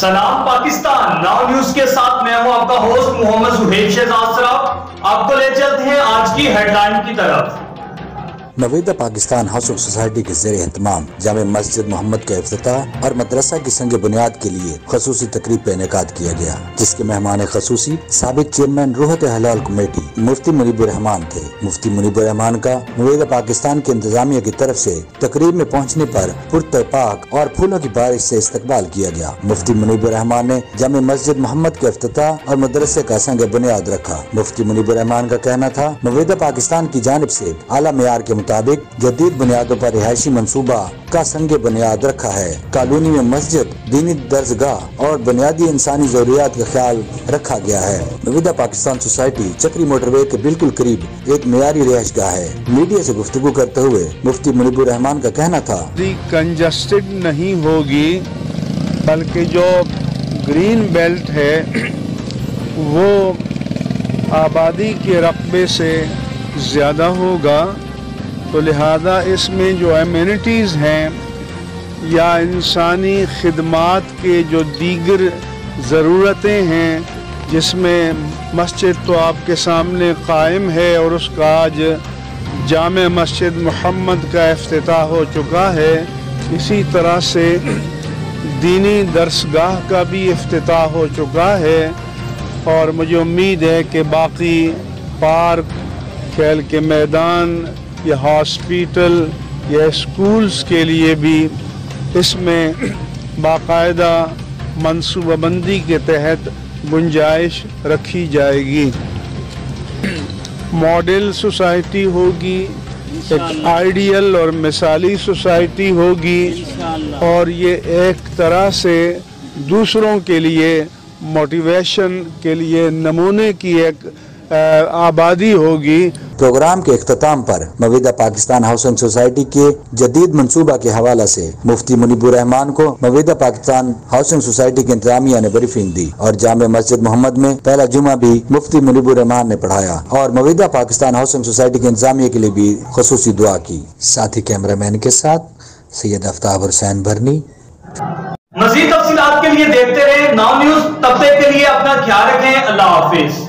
سلام Pakistan now news کے ساتھ میں ہوں آپ کا ہوسٹ محمد سہیل شہزاد صاحب۔ آپ کو لے چلتے ہیں آج کی ہیڈ لائن کی طرف۔ نویدہ پاکستان ہاؤسنگ سوسائٹی کے زیر اہتمام جامع مسجد محمد کا افتتاح اور مدرسہ کی سنگ بنیاد کے لیے خصوصی تقریب کا انعقاد کیا گیا، جس کے مہمان خصوصی سابق چیئرمین روحت حلال کمیٹی مفتی منیب الرحمان تھے۔ مفتی منیب الرحمان کا نویدہ پاکستان کی انتظامیہ کی طرف سے تقریب میں پہنچنے پر پرتپاک اور پھولوں کی بارش سے استقبال کیا گیا۔ مفتی منیب الرحمان نے جامع مسجد محمد کے افتتاح اور مدرسے کا سنگ بنیاد رکھا۔ مفتی منیب الرحمان کا کہنا تھا، نویدہ پاکستان کی جانب سے اعلیٰ معیار کے مطابق جدید بنیادوں پر رہائشی منصوبہ کا سنگ بنیاد رکھا ہے۔ کالونی میں مسجد، دینی درسگاہ اور بنیادی انسانی ضروریات کا خیال رکھا گیا ہے۔ نویدہ پاکستان سوسائٹی چکری موٹر وے کے بالکل قریب ایک معیاری رہائش گاہ ہے۔ میڈیا سے گفتگو کرتے ہوئے مفتی منیب الرحمان کا کہنا تھا، کنجسٹڈ نہیں ہوگی، بلکہ جو گرین بیلٹ ہے وہ آبادی کے رقبے سے زیادہ ہوگا، تو لہذا اس میں جو ایمینٹیز ہیں یا انسانی خدمات کے جو دیگر ضرورتیں ہیں، جس میں مسجد تو آپ کے سامنے قائم ہے اور اس کا آج جامع مسجد محمد کا افتتاح ہو چکا ہے، اسی طرح سے دینی درسگاہ کا بھی افتتاح ہو چکا ہے، اور مجھے امید ہے کہ باقی پارک، کھیل کے میدان یا ہاسپیٹل یا اسکولز کے لیے بھی اس میں باقاعدہ منصوبہ بندی کے تحت گنجائش رکھی جائے گی۔ ماڈل سوسائٹی ہوگی، ایک آئیڈیل اور مثالی سوسائٹی ہوگی، اور یہ ایک طرح سے دوسروں کے لیے موٹیویشن کے لیے نمونے کی ایک آبادی ہوگی۔ پروگرام کے اختتام پر نویدہ پاکستان ہاؤسنگ سوسائٹی کے جدید منصوبہ کے حوالے سے مفتی منیب الرحمان کو نویدہ پاکستان ہاؤسنگ سوسائٹی کی انتظامیہ نے بریفنگ دی، اور جامع مسجد محمد میں پہلا جمعہ بھی مفتی منیب الرحمان نے پڑھایا اور نویدہ پاکستان ہاؤسنگ سوسائٹی کی انتظامیہ کے لیے بھی خصوصی دعا کی۔ ساتھی کیمرہ مین کے ساتھ سید آفتاب حسین بھرنی۔ مزید تفصیلات کے لیے دیکھتے رہیں ناؤ نیوز، تب تک کے لیے اپنا خیال رکھیں۔ اللہ حافظ۔